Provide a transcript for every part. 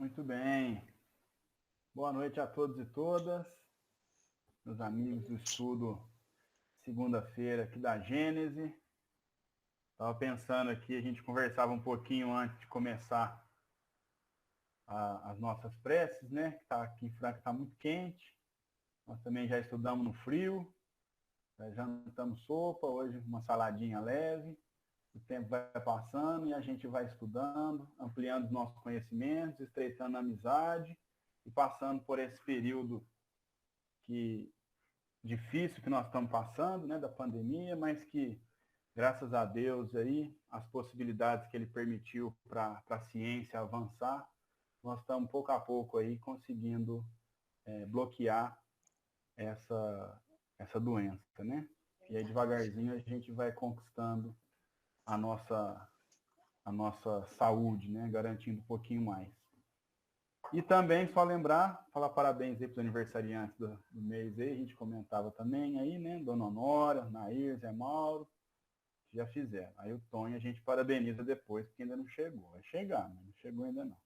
Muito bem. Boa noite a todos e todas, meus amigos do estudo segunda-feira aqui da Gênese. Estava pensando aqui, a gente conversava um pouquinho antes de começar as nossas preces, né? Que tá aqui em Franca está muito quente. Nós também já estudamos no frio, já jantamos sopa, hoje uma saladinha leve. O tempo vai passando e a gente vai estudando, ampliando os nossos conhecimentos, estreitando a amizade e passando por esse período difícil que nós estamos passando, né, da pandemia, mas que, graças a Deus, aí, as possibilidades que ele permitiu para a ciência avançar, nós estamos pouco a pouco aí conseguindo bloquear essa doença, né? E aí, devagarzinho, a gente vai conquistando a nossa saúde, né? Garantindo um pouquinho mais. E também, só lembrar, falar parabéns aí para os aniversariantes do mês aí, a gente comentava também aí, né? Dona Honora, Nair, Zé Mauro, que já fizeram. Aí o Tonho a gente parabeniza depois, porque ainda não chegou. Vai chegar, mas não chegou ainda não.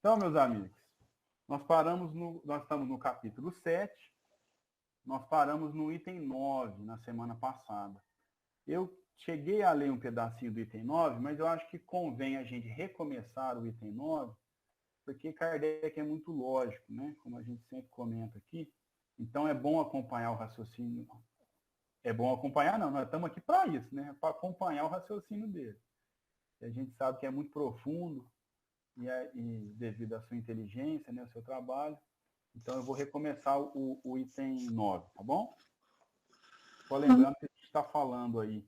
Então, meus amigos, nós estamos no capítulo 7, nós paramos no item 9 na semana passada. Eu cheguei a ler um pedacinho do item 9, mas eu acho que convém a gente recomeçar o item 9, porque Kardec é muito lógico, né? Como a gente sempre comenta aqui. Então é bom acompanhar o raciocínio. É bom acompanhar, não, nós estamos aqui para isso, né? Para acompanhar o raciocínio dele. E a gente sabe que é muito profundo e devido à sua inteligência, né, ao seu trabalho. Então eu vou recomeçar o item 9, tá bom? Só lembrando que a gente está falando aí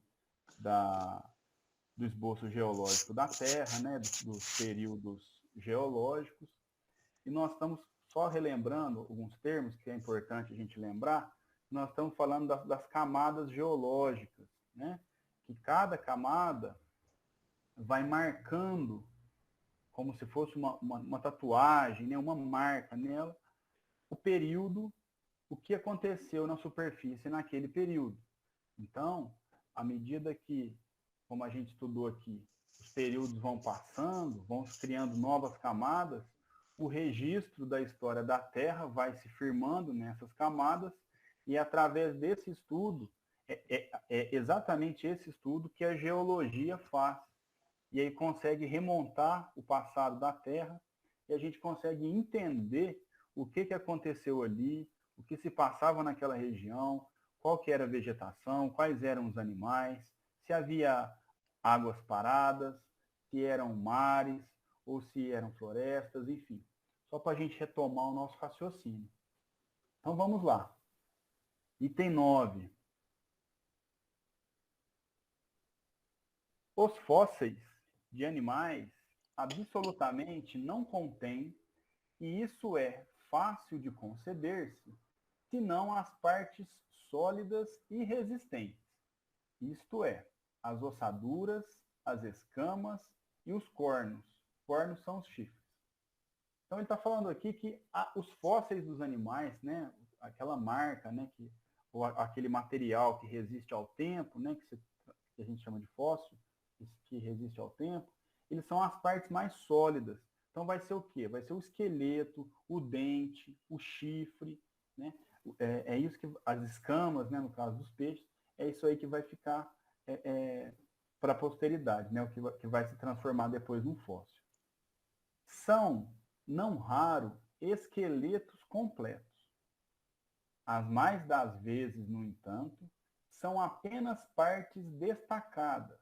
do esboço geológico da Terra, né, dos períodos geológicos, e nós estamos só relembrando alguns termos que é importante a gente lembrar. Nós estamos falando das camadas geológicas, né? Que cada camada vai marcando, como se fosse uma tatuagem, né? Uma marca nela, o período, o que aconteceu na superfície naquele período. Então, à medida que, como a gente estudou aqui, os períodos vão passando, vão se criando novas camadas, o registro da história da Terra vai se firmando nessas camadas, e através desse estudo, é exatamente esse estudo que a geologia faz. E aí consegue remontar o passado da Terra, e a gente consegue entender o que aconteceu ali, o que se passava naquela região, qual que era a vegetação, quais eram os animais, se havia águas paradas, se eram mares, ou se eram florestas, enfim. Só para a gente retomar o nosso raciocínio. Então vamos lá. Item 9. Os fósseis de animais absolutamente não contêm, e isso é fácil de conceber-se, senão as partes sólidas e resistentes, isto é, as ossaduras, as escamas e os cornos. Cornos são os chifres. Então ele está falando aqui que os fósseis dos animais, né, aquela marca, né, ou aquele material que resiste ao tempo, né, que a gente chama de fóssil, que resiste ao tempo, eles são as partes mais sólidas. Então vai ser o quê? Vai ser o esqueleto, o dente, o chifre, né? É isso que as escamas, né, no caso dos peixes, é isso aí que vai ficar para a posteridade, né? O que vai se transformar depois num fóssil. São, não raro, esqueletos completos. As mais das vezes, no entanto, são apenas partes destacadas,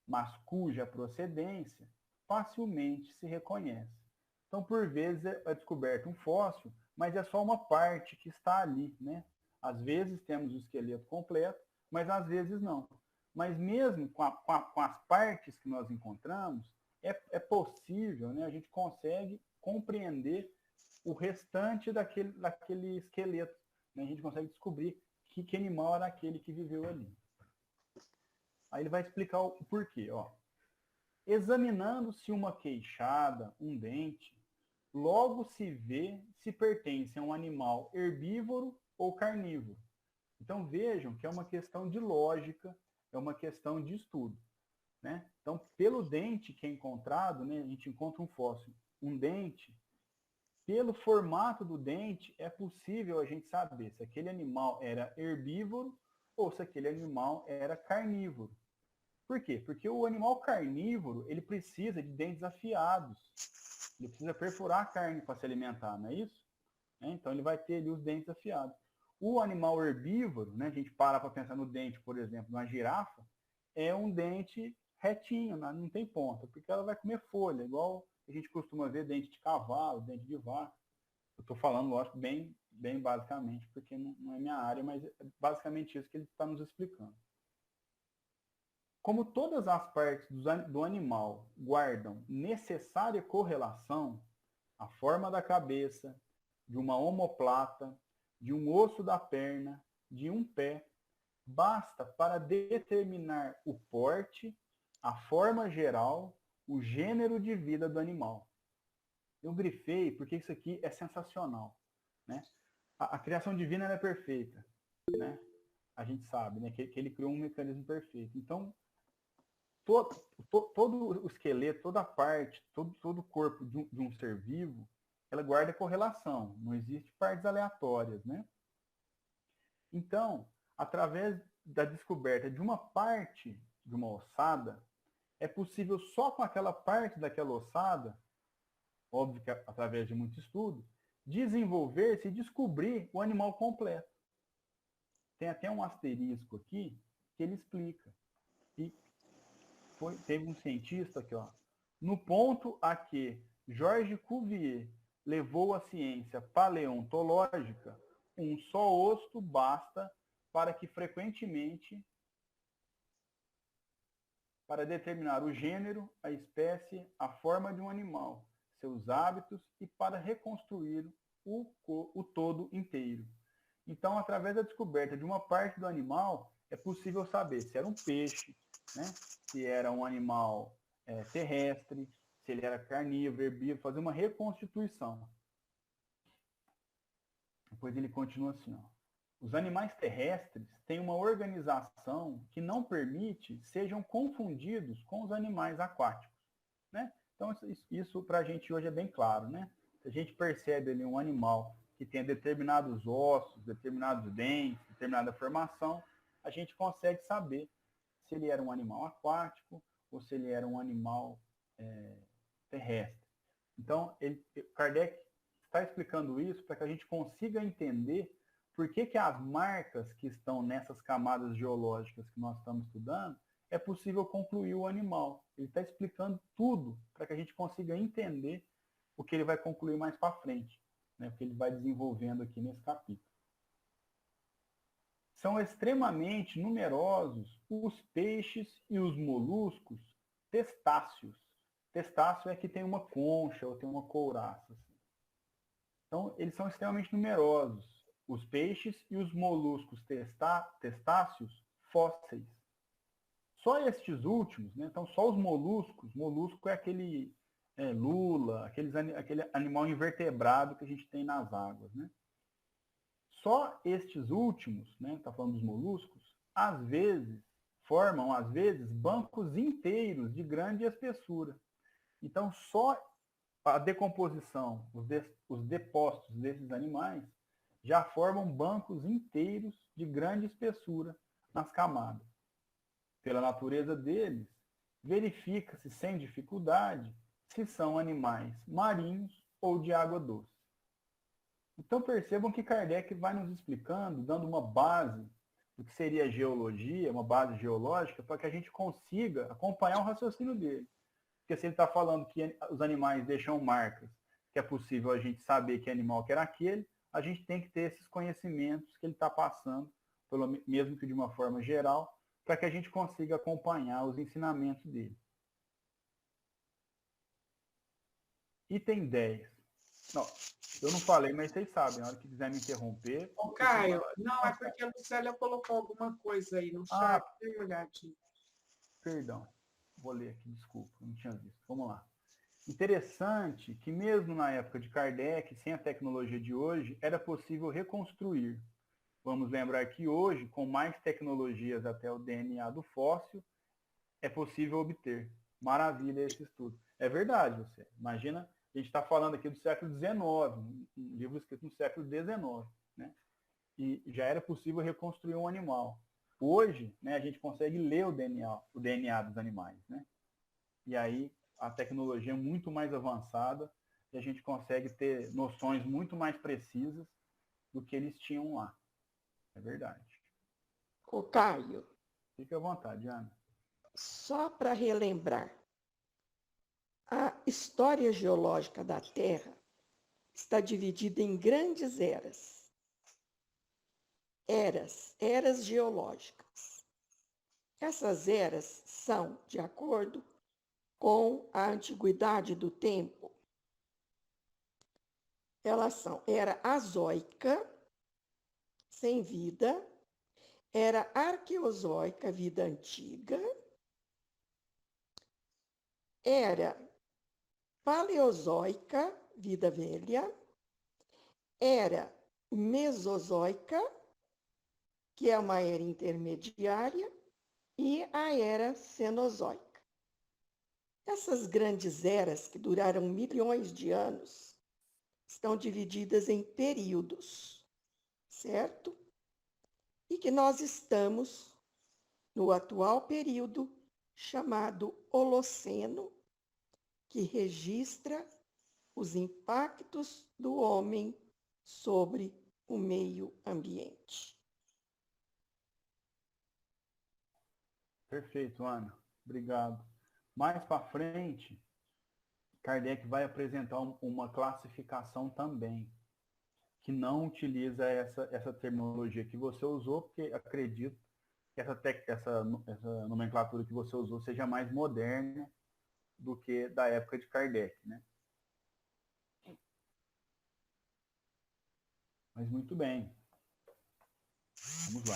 mas cuja procedência facilmente se reconhece. Então, por vezes, é descoberto um fóssil, mas é só uma parte que está ali, né? Às vezes temos o esqueleto completo, mas às vezes não. Mas mesmo com as partes que nós encontramos, é possível, né? A gente consegue compreender o restante daquele esqueleto. Né? A gente consegue descobrir que animal era aquele que viveu ali. Aí ele vai explicar o porquê. Ó. Examinando-se uma queixada, um dente, logo se vê se pertence a um animal herbívoro ou carnívoro. Então vejam que é uma questão de lógica, é uma questão de estudo. Né? Então Então, pelo dente que é encontrado, né, a gente encontra um fóssil, um dente, pelo formato do dente, é possível a gente saber se aquele animal era herbívoro ou se aquele animal era carnívoro. Por quê? Porque o animal carnívoro, ele precisa de dentes afiados. Ele precisa perfurar a carne para se alimentar, não é isso? Então, ele vai ter ali os dentes afiados. O animal herbívoro, né, a gente para pensar no dente, por exemplo, de uma girafa, é um dente retinho, não tem ponta, porque ela vai comer folha, igual a gente costuma ver dente de cavalo, dente de vaca. Eu estou falando, lógico, bem basicamente, porque não é minha área, mas é basicamente isso que ele está nos explicando. Como todas as partes do animal guardam necessária correlação, a forma da cabeça, de uma omoplata, de um osso da perna, de um pé, basta para determinar o porte, a forma geral, o gênero de vida do animal. Eu grifei porque isso aqui é sensacional, né? A criação divina é perfeita, né? A gente sabe, né, que ele criou um mecanismo perfeito. Então, todo o esqueleto, toda a parte, todo o corpo de um ser vivo, ela guarda correlação. Não existe partes aleatórias, né? Então, através da descoberta de uma parte de uma ossada, é possível só com aquela parte daquela ossada, óbvio que através de muito estudo, desenvolver-se e descobrir o animal completo. Tem até um asterisco aqui que ele explica. E teve um cientista aqui, ó, no ponto a que Georges Cuvier levou a ciência paleontológica, um só osso basta para que frequentemente para determinar o gênero, a espécie, a forma de um animal, seus hábitos e para reconstruir o todo inteiro. Então, através da descoberta de uma parte do animal, é possível saber se era um peixe, né? Se era um animal terrestre, se ele era carnívoro, herbívoro, fazer uma reconstituição. Depois ele continua assim, ó. Os animais terrestres têm uma organização que não permite sejam confundidos com os animais aquáticos, né? Então, isso para a gente hoje é bem claro, né? Se a gente percebe ali um animal que tem determinados ossos, determinados dentes, determinada formação, a gente consegue saber se ele era um animal aquático ou se ele era um animal terrestre. Então, Kardec está explicando isso para que a gente consiga entender por que as marcas que estão nessas camadas geológicas que nós estamos estudando, é possível concluir o animal. Ele está explicando tudo para que a gente consiga entender o que ele vai concluir mais para frente, né? O que ele vai desenvolvendo aqui nesse capítulo. São extremamente numerosos os peixes e os moluscos testáceos. Testáceo é que tem uma concha ou tem uma couraça. Assim. Então, eles são extremamente numerosos. Os peixes e os moluscos testáceos fósseis. Só estes últimos, né? Então só os moluscos, molusco é aquele lula, aquele animal invertebrado que a gente tem nas águas, né? Só estes últimos, né? Tá falando dos moluscos, formam bancos inteiros de grande espessura. Então só a decomposição, os depósitos desses animais já formam bancos inteiros de grande espessura nas camadas. Pela natureza deles, verifica-se sem dificuldade se são animais marinhos ou de água doce. Então percebam que Kardec vai nos explicando, dando uma base do que seria a geologia, uma base geológica, para que a gente consiga acompanhar o raciocínio dele. Porque se ele está falando que os animais deixam marcas, que é possível a gente saber que animal que era aquele, a gente tem que ter esses conhecimentos que ele está passando, mesmo que de uma forma geral, para que a gente consiga acompanhar os ensinamentos dele. Item 10. Não, eu não falei, mas vocês sabem, na hora que quiser me interromper... Ô, Caio, não, é porque a Lucélia colocou alguma coisa aí no chat, dê uma olhadinha. Perdão, vou ler aqui, desculpa, não tinha visto. Vamos lá. Interessante que mesmo na época de Kardec, sem a tecnologia de hoje, era possível reconstruir. Vamos lembrar que hoje, com mais tecnologias até o DNA do fóssil, é possível obter. Maravilha esse estudo. É verdade, você. Imagina, a gente está falando aqui do século XIX, um livro escrito no século XIX, né? E já era possível reconstruir um animal. Hoje, né, a gente consegue ler o DNA dos animais, né? E aí a tecnologia é muito mais avançada e a gente consegue ter noções muito mais precisas do que eles tinham lá. É verdade. Ô, Caio, Fique à vontade, Ana. só para relembrar, a história geológica da Terra está dividida em grandes eras. Eras geológicas. Essas eras são, de acordo com a antiguidade do tempo, elas são era azoica, sem vida, era arqueozoica, vida antiga, era paleozoica, vida velha, era mesozoica, que é uma era intermediária, e a era cenozoica. Essas grandes eras, que duraram milhões de anos, estão divididas em períodos, certo? E que nós estamos no atual período chamado Holoceno, que registra os impactos do homem sobre o meio ambiente. Perfeito, Ana. Obrigado. Mais para frente, Kardec vai apresentar uma classificação também, que não utiliza essa terminologia que você usou, porque acredito que essa nomenclatura que você usou seja mais moderna do que da época de Kardec, né? Mas muito bem. Vamos lá.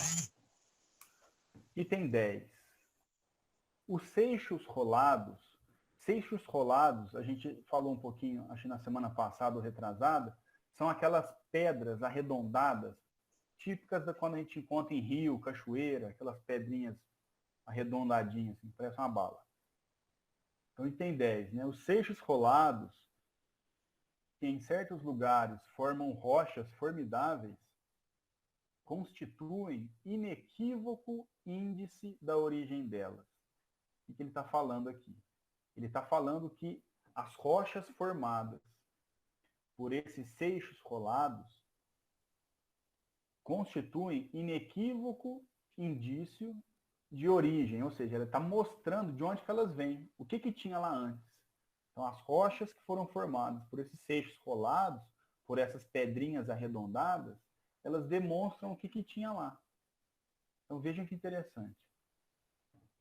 Item 10. Os seixos rolados, a gente falou um pouquinho, acho que na semana passada ou retrasada, são aquelas pedras arredondadas, típicas da quando a gente encontra em rio, cachoeira, aquelas pedrinhas arredondadinhas, assim, parece uma bala. Então, item 10, né? Os seixos rolados, que em certos lugares formam rochas formidáveis, constituem inequívoco índice da origem delas. O que ele está falando aqui? Ele está falando que as rochas formadas por esses seixos rolados constituem inequívoco indício de origem, ou seja, ele está mostrando de onde que elas vêm, o que, que tinha lá antes. Então, as rochas que foram formadas por esses seixos rolados, por essas pedrinhas arredondadas, elas demonstram o que, que tinha lá. Então, vejam que interessante.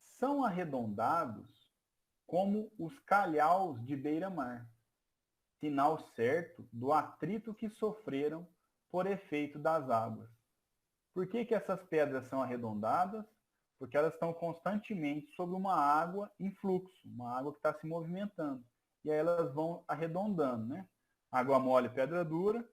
São arredondados como os calhaus de beira-mar, sinal certo do atrito que sofreram por efeito das águas. Por que, que essas pedras são arredondadas? Porque elas estão constantemente sobre uma água em fluxo, uma água que está se movimentando. E aí elas vão arredondando, né? Água mole, pedra dura,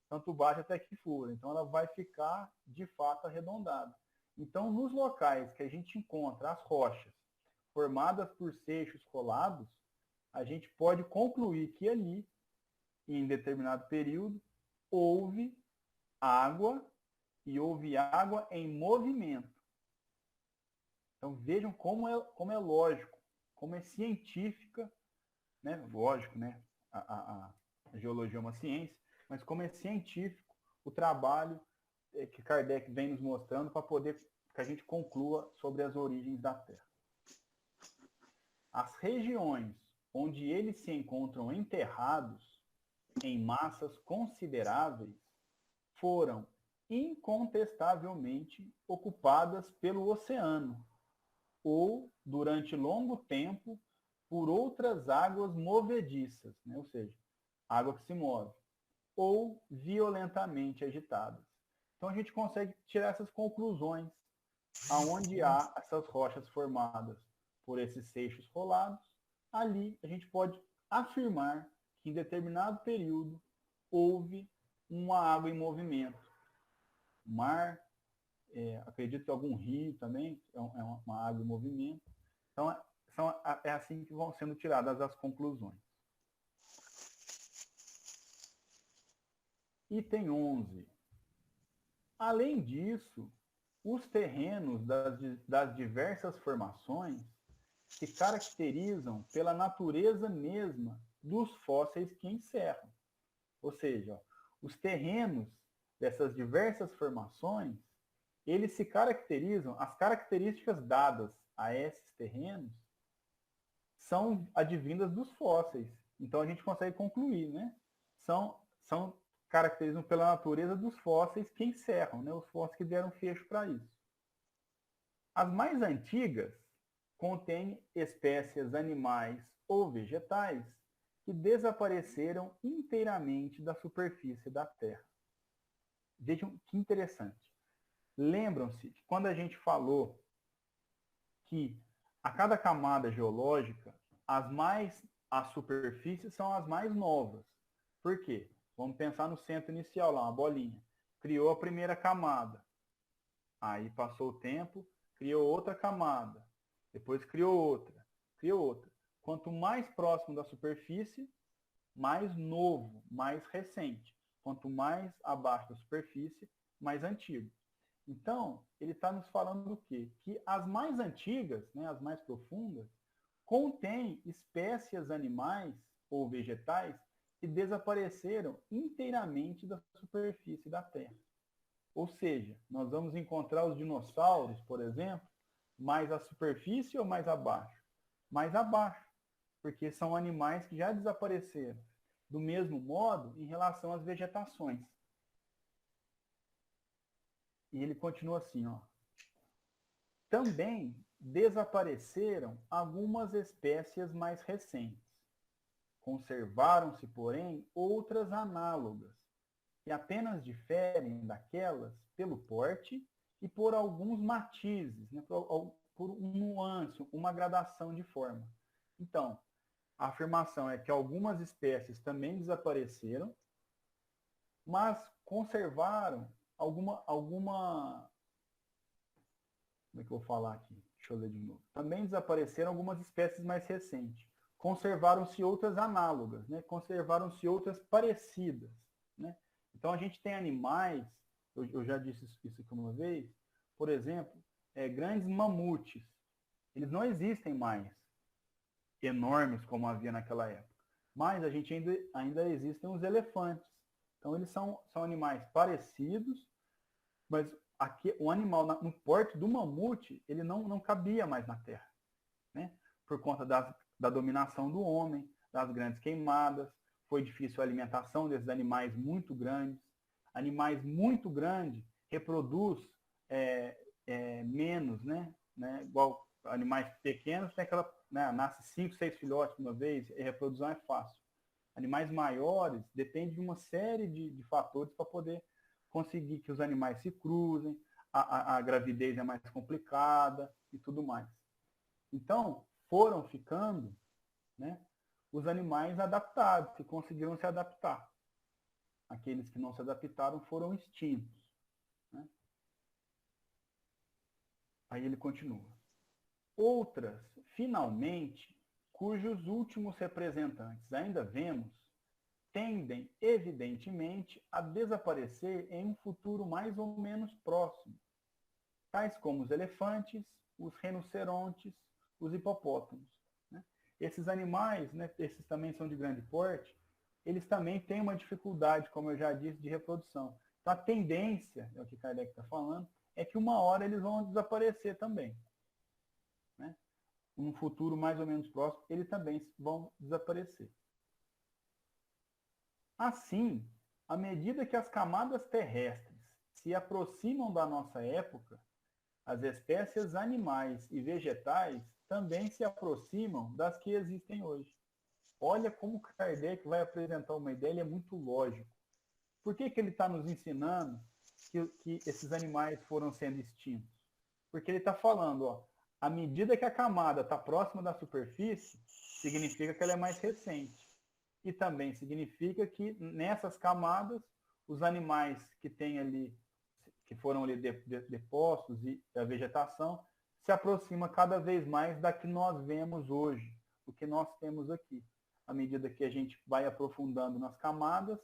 tanto baixa até que fura. Então ela vai ficar, de fato, arredondada. Então, nos locais que a gente encontra as rochas formadas por seixos rolados, a gente pode concluir que ali, em determinado período, houve água e houve água em movimento. Então vejam como é lógico, como é científica, né? Lógico, né? A geologia é uma ciência, mas como é científico o trabalho que Kardec vem nos mostrando para poder que a gente conclua sobre as origens da Terra. As regiões onde eles se encontram enterrados em massas consideráveis foram incontestavelmente ocupadas pelo oceano ou, durante longo tempo, por outras águas movediças, né? Ou seja, água que se move, ou violentamente agitadas. Então a gente consegue tirar essas conclusões aonde há essas rochas formadas por esses seixos rolados. Ali a gente pode afirmar que em determinado período houve uma água em movimento. Mar, acredito que algum rio também é uma água em movimento. Então, é assim que vão sendo tiradas as conclusões. Item 11. Além disso, os terrenos das diversas formações se caracterizam pela natureza mesma dos fósseis que encerram. Ou seja, os terrenos dessas diversas formações, eles se caracterizam, as características dadas a esses terrenos são advindas dos fósseis. Então a gente consegue concluir, né? São caracterizam pela natureza dos fósseis que encerram, né? Os fósseis que deram fecho para isso. As mais antigas contêm espécies animais ou vegetais que desapareceram inteiramente da superfície da Terra. Vejam que interessante. Lembram-se que quando a gente falou que a cada camada geológica, as superfícies são as mais novas. Por quê? Vamos pensar no centro inicial lá, uma bolinha. Criou a primeira camada. Aí passou o tempo, criou outra camada. Depois criou outra. Criou outra. Quanto mais próximo da superfície, mais novo, mais recente. Quanto mais abaixo da superfície, mais antigo. Então, ele está nos falando do quê? Que as mais antigas, né, as mais profundas, contêm espécies animais ou vegetais que desapareceram inteiramente da superfície da Terra. Ou seja, nós vamos encontrar os dinossauros, por exemplo, mais à superfície ou mais abaixo? Mais abaixo, porque são animais que já desapareceram. Do mesmo modo, em relação às vegetações. E ele continua assim, ó. Também desapareceram algumas espécies mais recentes. Conservaram-se, porém, outras análogas, que apenas diferem daquelas pelo porte e por alguns matizes, né, por um nuance, uma gradação de forma. Então, a afirmação é que algumas espécies também desapareceram, mas conservaram alguma... Como é que eu vou falar aqui? Deixa eu ler de novo. Também desapareceram algumas espécies mais recentes. Conservaram-se outras análogas, né? Conservaram-se outras parecidas, né? Então a gente tem animais, eu já disse isso aqui uma vez, por exemplo, grandes mamutes. Eles não existem mais enormes como havia naquela época. Mas a gente ainda existem os elefantes. Então eles são animais parecidos, mas aqui, o animal no porte do mamute, ele não cabia mais na Terra, né? Por conta da dominação do homem, das grandes queimadas, foi difícil a alimentação desses animais muito grandes. Animais muito grandes reproduz menos, né? Igual animais pequenos, tem aquela, né? Nasce 5, 6 filhotes de uma vez, e a reprodução é fácil. Animais maiores depende de uma série de fatores para poder conseguir que os animais se cruzem, a gravidez é mais complicada e tudo mais. Então, foram ficando, né, os animais adaptados, que conseguiram se adaptar. Aqueles que não se adaptaram foram extintos, né? Aí ele continua. Outras, finalmente, cujos últimos representantes ainda vemos, tendem, evidentemente, a desaparecer em um futuro mais ou menos próximo, tais como os elefantes, os rinocerontes, os hipopótamos, né? Esses animais, né, esses também são de grande porte, eles também têm uma dificuldade, como eu já disse, de reprodução. Então, a tendência, é o que Kardec está falando, é que uma hora eles vão desaparecer também, né? Num futuro mais ou menos próximo, eles também vão desaparecer. Assim, à medida que as camadas terrestres se aproximam da nossa época, as espécies animais e vegetais também se aproximam das que existem hoje. Olha como Kardec vai apresentar uma ideia, ele é muito lógico. Por que ele está nos ensinando que esses animais foram sendo extintos? Porque ele está falando, ó, à medida que a camada está próxima da superfície, significa que ela é mais recente. E também significa que nessas camadas, os animais que tem ali, que foram ali depostos e a vegetação, se aproxima cada vez mais da que nós vemos hoje, o que nós temos aqui. À medida que a gente vai aprofundando nas camadas,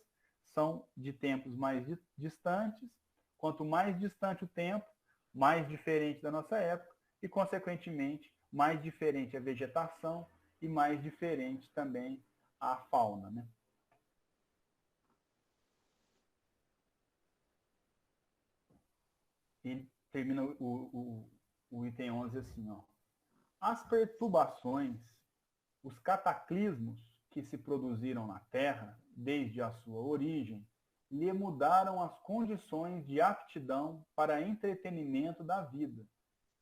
são de tempos mais distantes. Quanto mais distante o tempo, mais diferente da nossa época e, consequentemente, mais diferente a vegetação e mais diferente também a fauna, né? E termina o item 11 assim, ó. As perturbações, os cataclismos que se produziram na Terra desde a sua origem, lhe mudaram as condições de aptidão para entretenimento da vida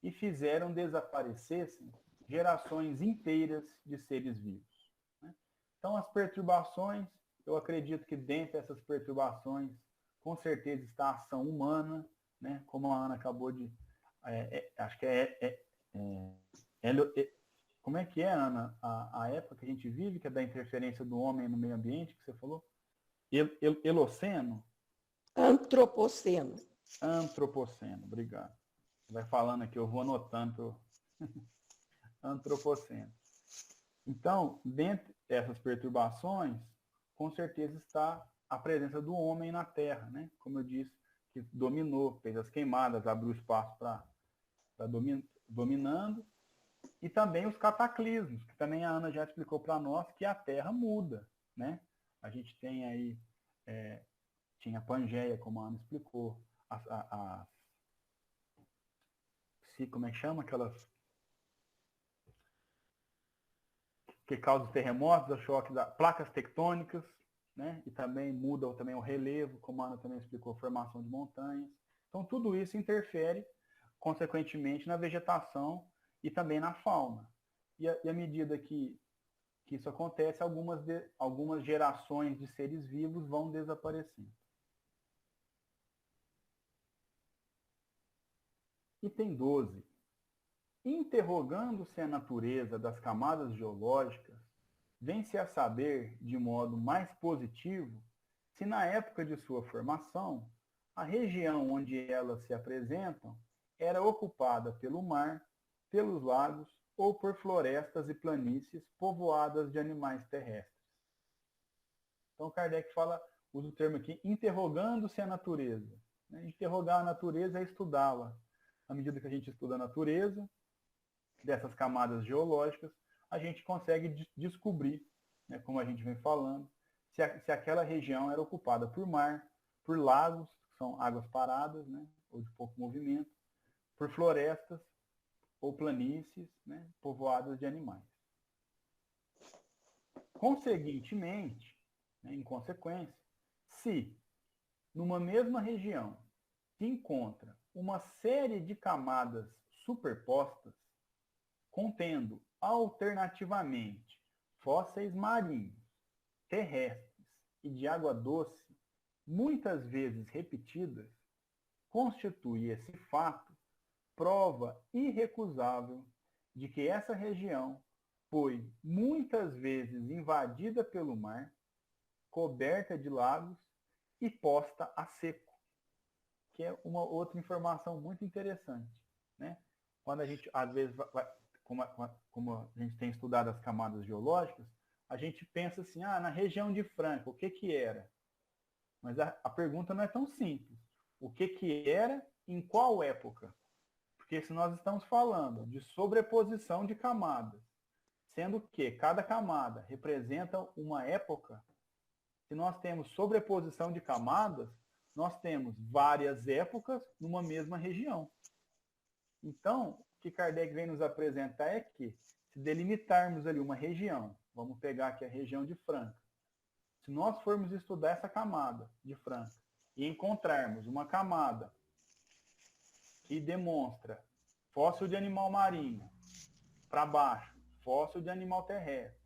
e fizeram desaparecessem gerações inteiras de seres vivos. Então, as perturbações, eu acredito que dentro dessas perturbações, com certeza está a ação humana, né? Como a Ana acabou de... acho que como é que é, Ana, a época que a gente vive, que é da interferência do homem no meio ambiente, que você falou? Eloceno? Antropoceno. Antropoceno, obrigado. Vai falando aqui, eu vou anotando. Antropoceno. Então, dentro dessas perturbações, com certeza está a presença do homem na Terra, né? Como eu disse, que dominou, fez as queimadas, abriu espaço para dominando, e também os cataclismos, que também a Ana já explicou para nós que a Terra muda, né? A gente tem aí, tinha a Pangeia, como a Ana explicou, como é que chama? Aquelas que causam terremotos, o choque das placas tectônicas, né? E também muda também o relevo, como a Ana também explicou, a formação de montanhas. Então, tudo isso interfere, consequentemente, na vegetação e também na fauna. E à medida que isso acontece, algumas gerações de seres vivos vão desaparecendo. Item 12. Interrogando-se a natureza das camadas geológicas, vem-se a saber, de modo mais positivo, se na época de sua formação, a região onde elas se apresentam era ocupada pelo mar, pelos lagos ou por florestas e planícies povoadas de animais terrestres. Então Kardec usa o termo aqui, interrogando-se a natureza. Interrogar a natureza é estudá-la. À medida que a gente estuda a natureza, dessas camadas geológicas, a gente consegue descobrir, né, como a gente vem falando, se aquela região era ocupada por mar, por lagos, que são águas paradas, né, ou de pouco movimento, por florestas ou planícies, né, povoadas de animais. Conseguintemente, né, em consequência, se numa mesma região se encontra uma série de camadas superpostas, contendo alternativamente fósseis marinhos, terrestres e de água doce, muitas vezes repetidas, constitui esse fato prova irrecusável de que essa região foi muitas vezes invadida pelo mar, coberta de lagos e posta a seco, que é uma outra informação muito interessante, né? Quando a gente, às vezes, como a gente tem estudado as camadas geológicas, a gente pensa assim, na região de Franca, o que era? Mas a pergunta não é tão simples. O que era, em qual época? Porque se nós estamos falando de sobreposição de camadas, sendo que cada camada representa uma época, se nós temos sobreposição de camadas, nós temos várias épocas numa mesma região. Então, o que Kardec vem nos apresentar é que, se delimitarmos ali uma região, vamos pegar aqui a região de Franca, se nós formos estudar essa camada de Franca e encontrarmos uma camada que demonstra fóssil de animal marinho, para baixo, fóssil de animal terrestre,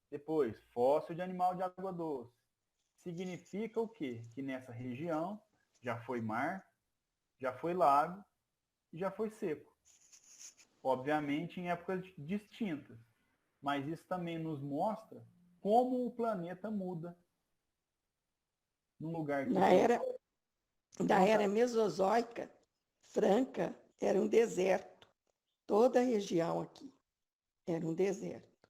depois fóssil de animal de água doce, significa o quê? Que nessa região já foi mar, já foi lago e já foi seco. Obviamente em épocas distintas, mas isso também nos mostra como o planeta muda num lugar que... Na era mesozoica, Franca era um deserto. Toda a região aqui era um deserto.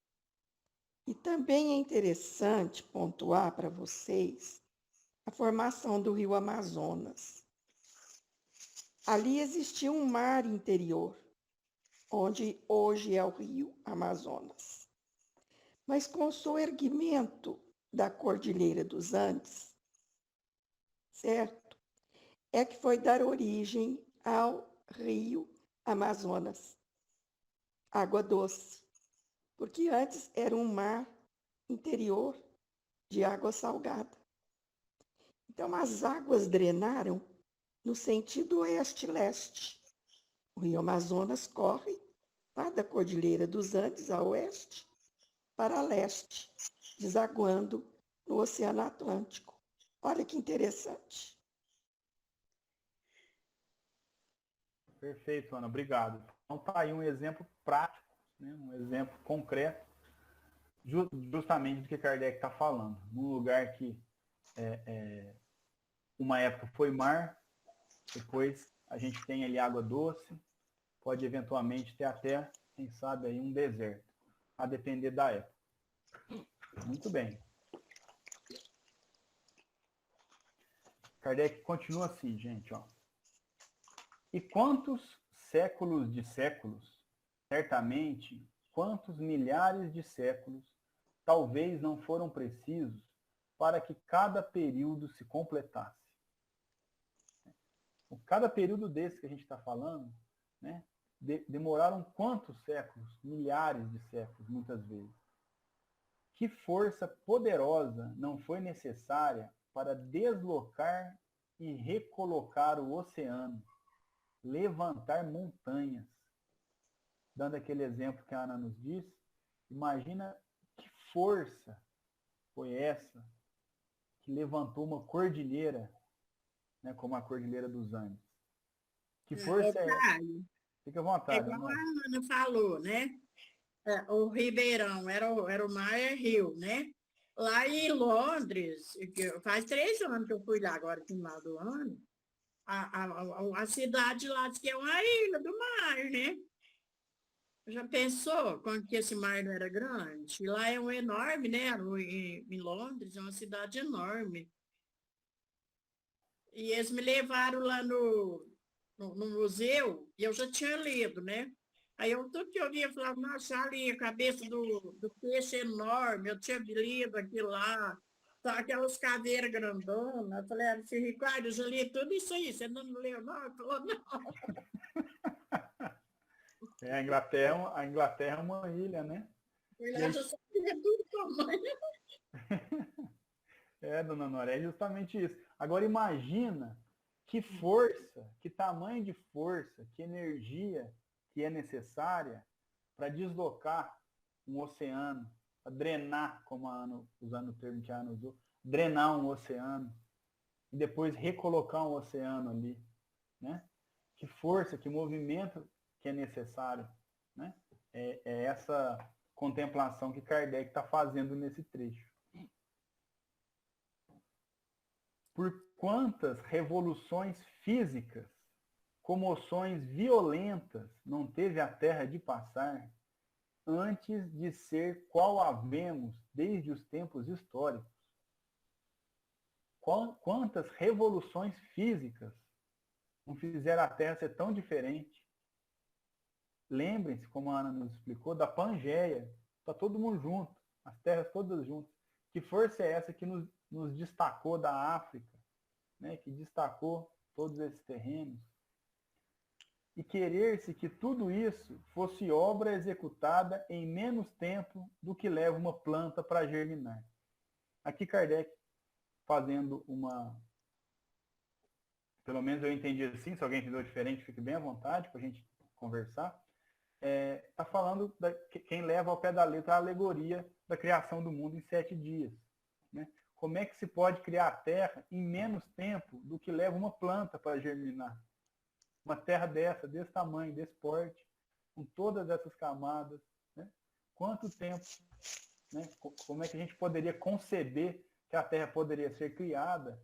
E também é interessante pontuar para vocês a formação do rio Amazonas. Ali existia um mar interior, onde hoje é o rio Amazonas. Mas com o soerguimento da Cordilheira dos Andes, certo? É que foi dar origem ao rio Amazonas, água doce, porque antes era um mar interior de água salgada. Então, as águas drenaram no sentido oeste-leste. O rio Amazonas corre lá da Cordilheira dos Andes, a oeste, para leste, desaguando no Oceano Atlântico. Olha que interessante. Perfeito, Ana, obrigado. Então está aí um exemplo prático, né, um exemplo concreto, justamente do que Kardec está falando. Num lugar que uma época foi mar, depois a gente tem ali água doce, pode eventualmente ter até, quem sabe, aí um deserto, a depender da época. Muito bem. Kardec continua assim, gente, ó. E quantos séculos de séculos, certamente, quantos milhares de séculos, talvez não foram precisos para que cada período se completasse. Cada período desse que a gente está falando, né, demoraram quantos séculos? Milhares de séculos, muitas vezes. Que força poderosa não foi necessária para deslocar e recolocar o oceano, levantar montanhas? Dando aquele exemplo que a Ana nos disse, imagina que força foi essa que levantou uma cordilheira, né, como a Cordilheira dos Andes. Que força é essa? Fica à vontade. É igual a Ana falou, né? O Ribeirão era o mar, é rio, né? Lá em Londres, faz 3 anos que eu fui lá, agora no final do ano, a cidade lá diz que é uma ilha do mar, né? Já pensou quando que esse mar não era grande? E lá é um enorme, né? Em Londres, é uma cidade enorme. E eles me levaram lá no museu, e eu já tinha lido, né? Aí tudo que eu via, eu falava, nossa, ali a cabeça do peixe enorme, eu tinha lido aquilo lá, só aquelas caveiras grandonas. Eu falei, filho Ricardo, eu já li tudo isso aí, você não leu, não? Ele falou, não. A Inglaterra é uma ilha, né? Fui lá, já sabia tudo tamanho. Dona Nora, é justamente isso. Agora imagina que força, que tamanho de força, que energia que é necessária para deslocar um oceano, para drenar, como a Ana, usando o termo que a Ana usou, drenar um oceano e depois recolocar um oceano ali, né? Que força, que movimento que é necessário, né? É essa contemplação que Kardec está fazendo nesse trecho. Por quantas revoluções físicas, comoções violentas não teve a Terra de passar antes de ser qual havemos desde os tempos históricos? Quantas revoluções físicas não fizeram a Terra ser tão diferente? Lembrem-se, como a Ana nos explicou, da Pangeia. Está todo mundo junto, as terras todas juntas. Que força é essa que nos destacou da África, né, que destacou todos esses terrenos? E querer-se que tudo isso fosse obra executada em menos tempo do que leva uma planta para germinar. Aqui Kardec fazendo pelo menos eu entendi assim, se alguém entendeu diferente, fique bem à vontade para a gente conversar. Está falando quem leva ao pé da letra a alegoria da criação do mundo em 7 dias. Né? Como é que se pode criar a terra em menos tempo do que leva uma planta para germinar? Uma terra desse tamanho, desse porte, com todas essas camadas. Né? Quanto tempo? Né? Como é que a gente poderia conceber que a terra poderia ser criada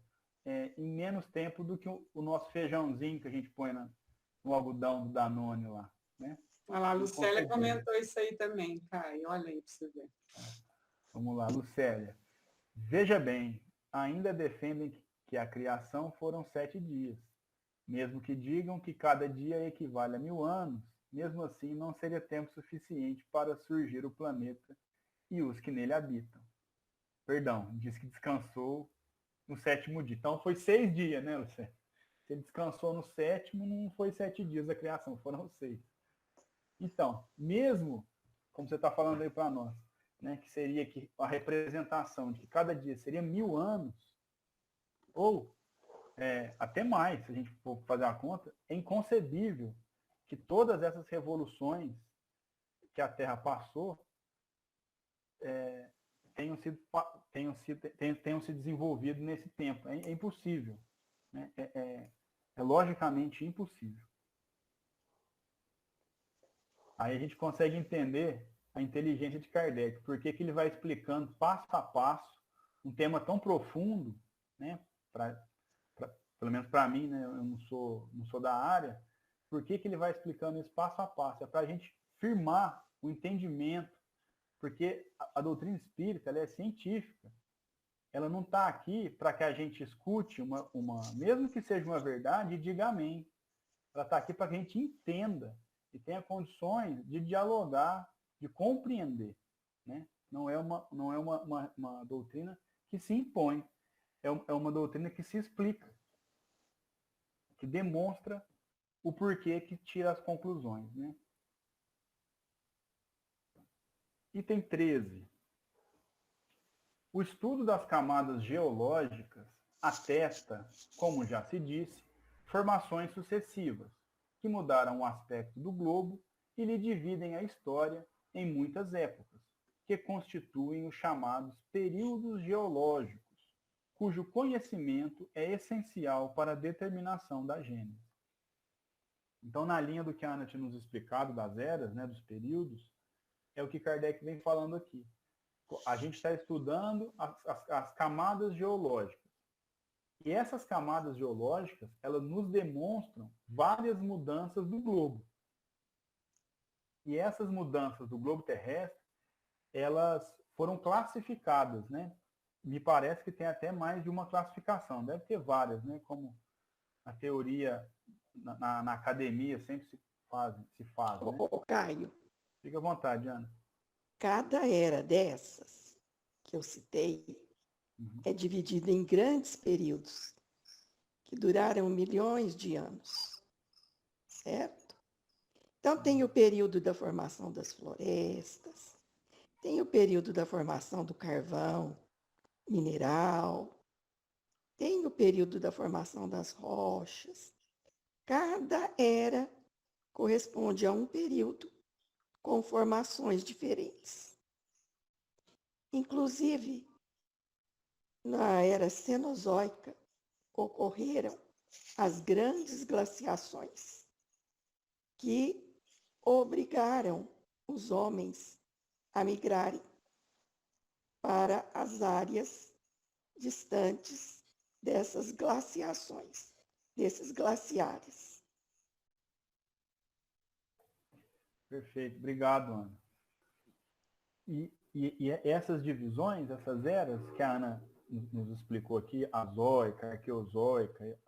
em menos tempo do que o nosso feijãozinho que a gente põe no algodão do Danone lá? Né? Olha lá, a Lucélia comentou isso aí também, Caio. Olha aí para você ver. Vamos lá, Lucélia. Veja bem, ainda defendem que a criação foram 7 dias. Mesmo que digam que cada dia equivale a 1000 anos, mesmo assim não seria tempo suficiente para surgir o planeta e os que nele habitam. Perdão, diz que descansou no 7º dia. Então foi 6 dias, né, Lucélia? Se ele descansou no 7º, não foi 7 dias da criação, foram 6. Então, mesmo, como você está falando aí para nós, né, que seria que a representação de que cada dia seria 1000 anos, ou até mais, se a gente for fazer uma conta, é inconcebível que todas essas revoluções que a Terra passou tenham se desenvolvido nesse tempo. É impossível. Né? É logicamente impossível. Aí a gente consegue entender a inteligência de Kardec, porque que ele vai explicando passo a passo um tema tão profundo, né? Pelo menos para mim, né? Eu não sou da área. Por que ele vai explicando isso passo a passo? É para a gente firmar o entendimento, porque a doutrina espírita ela é científica. Ela não está aqui para que a gente escute mesmo que seja uma verdade, e diga amém. Ela está aqui para que a gente entenda e tenha condições de dialogar, de compreender. Né? Não é uma doutrina que se impõe, é uma doutrina que se explica, que demonstra o porquê, que tira as conclusões. Né? Item 13. O estudo das camadas geológicas atesta, como já se disse, formações sucessivas, que mudaram o aspecto do globo e lhe dividem a história em muitas épocas, que constituem os chamados períodos geológicos, cujo conhecimento é essencial para a determinação da gênese. Então, na linha do que a Ana tinha nos explicado das eras, né, dos períodos, é o que Kardec vem falando aqui. A gente está estudando as camadas geológicas. E essas camadas geológicas, elas nos demonstram várias mudanças do globo. E essas mudanças do globo terrestre, elas foram classificadas, né? Me parece que tem até mais de uma classificação. Deve ter várias, né? Como a teoria na academia sempre se faz, né? Ô, Caio, Fica à vontade, Ana. cada era dessas que eu citei é dividida em grandes períodos que duraram milhões de anos, certo? Então, tem o período da formação das florestas, tem o período da formação do carvão mineral, tem o período da formação das rochas. Cada era corresponde a um período com formações diferentes. Inclusive, na era cenozoica, ocorreram as grandes glaciações que obrigaram os homens a migrarem para as áreas distantes dessas glaciações, desses glaciares. Perfeito, obrigado, Ana. E essas divisões, essas eras que a Ana nos explicou aqui, azoica, arqueozoica,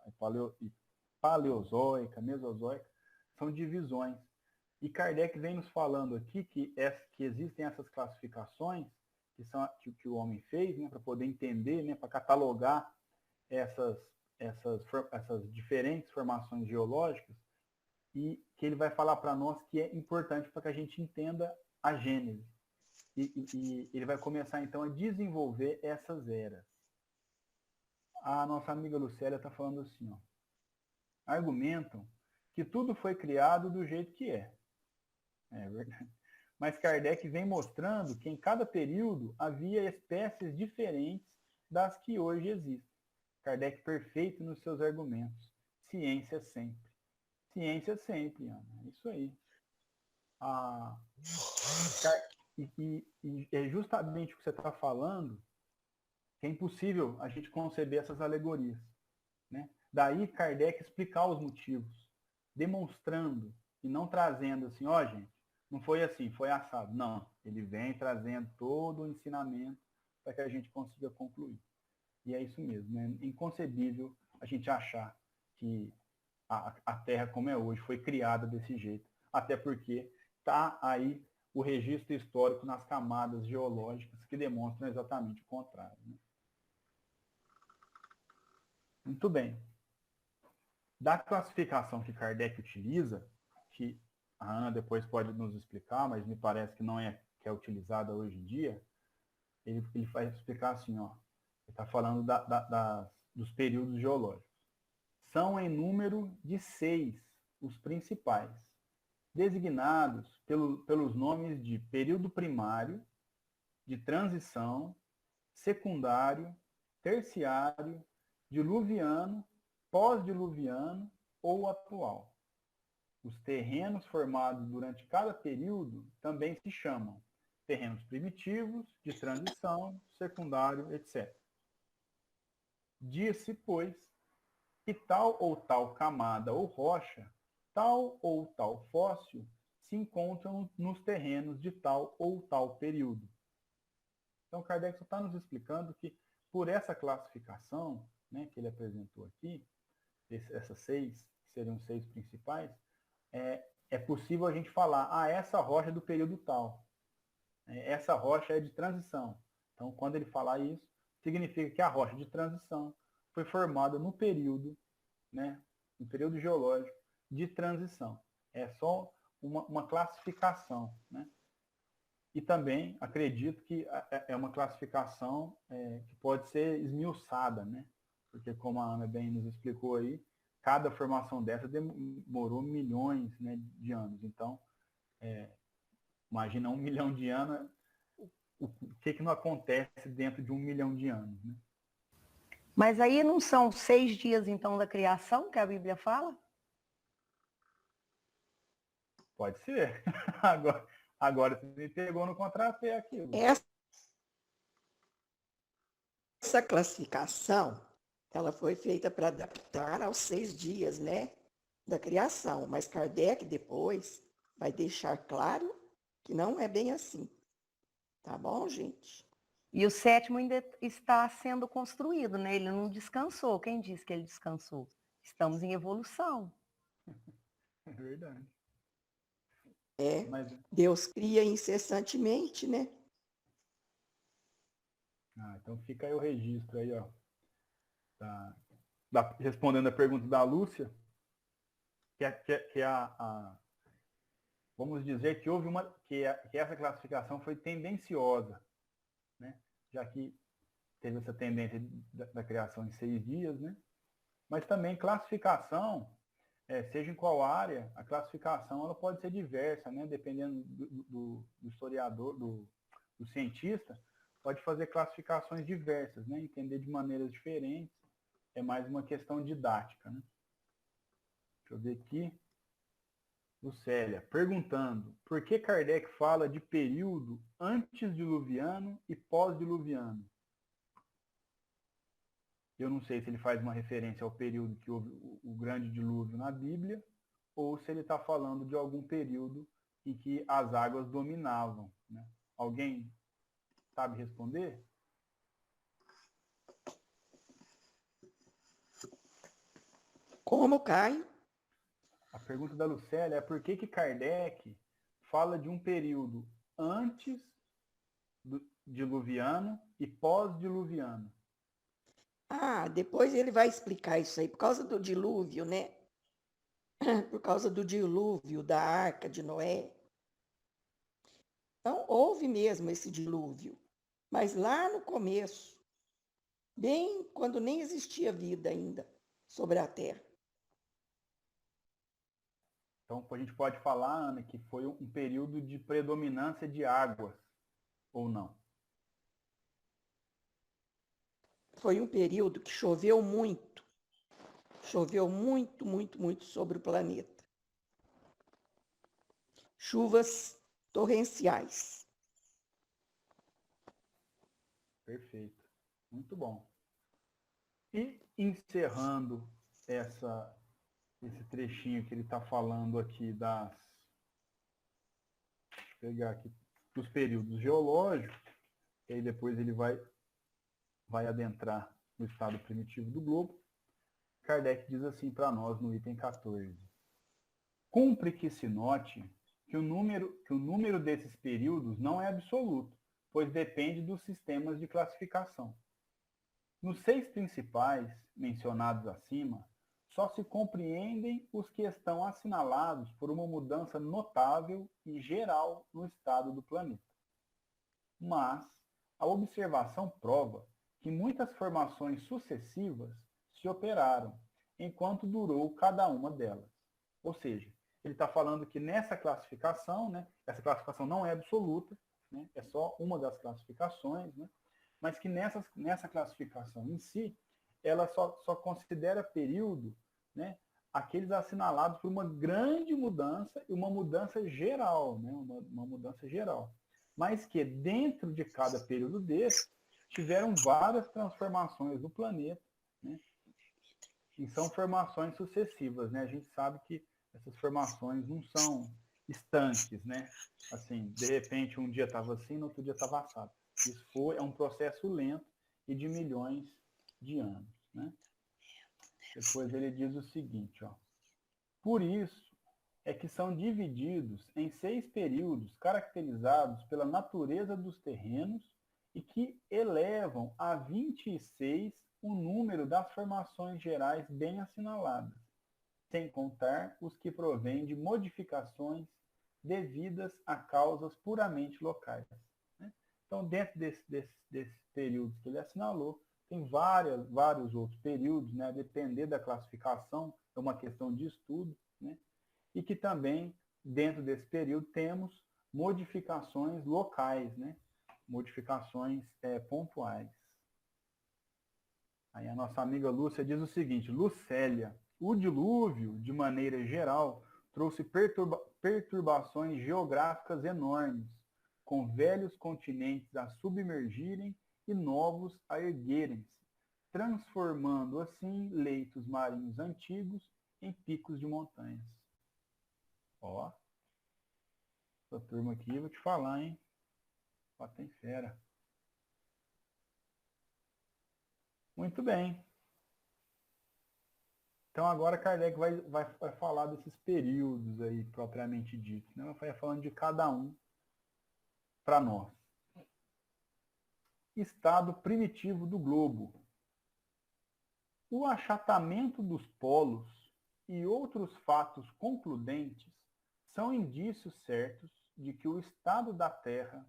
paleozoica, mesozoica, são divisões. E Kardec vem nos falando aqui que existem essas classificações que o homem fez, né, para poder entender, né, para catalogar essas diferentes formações geológicas, e que ele vai falar para nós que é importante para que a gente entenda a gênese. E ele vai começar, então, a desenvolver essas eras. A nossa amiga Lucélia está falando assim, ó. Argumentam que tudo foi criado do jeito que é. É verdade. Mas Kardec vem mostrando que em cada período havia espécies diferentes das que hoje existem. Kardec perfeito nos seus argumentos. Ciência sempre. Ciência sempre, Ana. É isso aí. E é justamente o que você está falando que é impossível a gente conceber essas alegorias. Né? Daí Kardec explicar os motivos, demonstrando e não trazendo assim, ó, gente, não foi assim, foi assado. Não, ele vem trazendo todo o ensinamento para que a gente consiga concluir. E é isso mesmo, é inconcebível a gente achar que a Terra como é hoje foi criada desse jeito, até porque está aí o registro histórico nas camadas geológicas que demonstram exatamente o contrário. Né? Muito bem. Da classificação que Kardec utiliza, que a Ana depois pode nos explicar, mas me parece que não é que é utilizada hoje em dia, ele vai explicar assim, ó, ele está falando dos períodos geológicos. São em número de 6 os principais, designados pelos nomes de período primário, de transição, secundário, terciário, diluviano, pós-diluviano ou atual. Os terrenos formados durante cada período também se chamam terrenos primitivos, de transição, secundário, etc. Diz-se, pois, que tal ou tal camada ou rocha, tal ou tal fóssil, se encontram nos terrenos de tal ou tal período. Então, Kardec só está nos explicando que, por essa classificação, né, que ele apresentou aqui, essas 6, que seriam os 6 principais, é possível a gente falar, essa rocha é do período tal, essa rocha é de transição. Então, quando ele falar isso, significa que a rocha de transição foi formada no período, né, no período geológico de transição. É só uma classificação, né? E também acredito que é uma classificação que pode ser esmiuçada, né? Porque, como a Ana bem nos explicou aí, cada formação dessa demorou milhões, né, de anos. Então, imagina 1 milhão de anos, o que não acontece dentro de 1 milhão de anos, né? Mas aí não são 6 dias, então, da criação, que a Bíblia fala? Pode ser. Agora você me pegou no contrapé aquilo. Essa classificação, ela foi feita para adaptar aos 6 dias, né, da criação. Mas Kardec depois vai deixar claro que não é bem assim. Tá bom, gente? E o 7º ainda está sendo construído, né? Ele não descansou. Quem disse que ele descansou? Estamos em evolução. É verdade. Mas Deus cria incessantemente, né? Então fica aí o registro aí, ó. Respondendo a pergunta da Lúcia, vamos dizer que houve que essa classificação foi tendenciosa, né? Já que teve essa tendência da criação em 6 dias, né? Mas também classificação, seja em qual área, a classificação ela pode ser diversa, né? Dependendo do historiador, do cientista, pode fazer classificações diversas, né? Entender de maneiras diferentes. É mais uma questão didática, né? Deixa eu ver aqui. Lucélia, perguntando, por que Kardec fala de período antediluviano e pós-diluviano? Eu não sei se ele faz uma referência ao período que houve o grande dilúvio na Bíblia, ou se ele está falando de algum período em que as águas dominavam, né? Alguém sabe responder? Como, Caio? A pergunta da Lucélia é por que Kardec fala de um período antes do diluviano e pós-diluviano? Depois ele vai explicar isso aí, por causa do dilúvio, né? Por causa do dilúvio da Arca de Noé. Então, houve mesmo esse dilúvio. Mas lá no começo, bem quando nem existia vida ainda sobre a Terra. Então, a gente pode falar, Ana, que foi um período de predominância de águas, ou não? Foi um período que choveu muito. Choveu muito, muito, muito sobre o planeta. Chuvas torrenciais. Perfeito. Muito bom. E encerrando esse trechinho que ele está falando aqui deixa eu pegar aqui, dos períodos geológicos, e aí depois ele vai vai adentrar no estado primitivo do globo, Kardec diz assim para nós no item 14. Cumpre que se note que o número desses períodos não é absoluto, pois depende dos sistemas de classificação. Nos 6 principais mencionados acima, só se compreendem os que estão assinalados por uma mudança notável e geral no estado do planeta. Mas a observação prova que muitas formações sucessivas se operaram enquanto durou cada uma delas. Ou seja, ele está falando que nessa classificação, né, essa classificação não é absoluta, né, é só uma das classificações, né, mas que nessa classificação em si, ela só considera período, né, aqueles assinalados por uma grande mudança e uma mudança geral, né, uma mudança geral. Mas que dentro de cada período desse, tiveram várias transformações do planeta, né, e são formações sucessivas, né? A gente sabe que essas formações não são estanques, né? Assim, de repente um dia estava assim, no outro dia estava assado. Isso é um processo lento e de milhões de anos, né? Depois ele diz o seguinte, ó. Por isso é que são divididos em 6 períodos caracterizados pela natureza dos terrenos e que elevam a 26 o número das formações gerais bem assinaladas, sem contar os que provêm de modificações devidas a causas puramente locais. Né? Então, dentro desses períodos que ele assinalou, tem vários outros períodos, né? A depender da classificação, é uma questão de estudo, né? E que também, dentro desse período, temos modificações locais, né? Modificações pontuais. Aí a nossa amiga Lúcia diz o seguinte, Lucélia, o dilúvio, de maneira geral, trouxe perturbações geográficas enormes, com velhos continentes a submergirem e novos a erguerem-se, transformando assim leitos marinhos antigos em picos de montanhas. Ó, essa turma aqui, vou te falar, hein? Ó, tem fera. Muito bem. Então agora Kardec vai falar desses períodos aí, propriamente dito. Né? Vai falando de cada um para nós. Estado primitivo do globo. O achatamento dos polos e outros fatos concludentes são indícios certos de que o estado da Terra,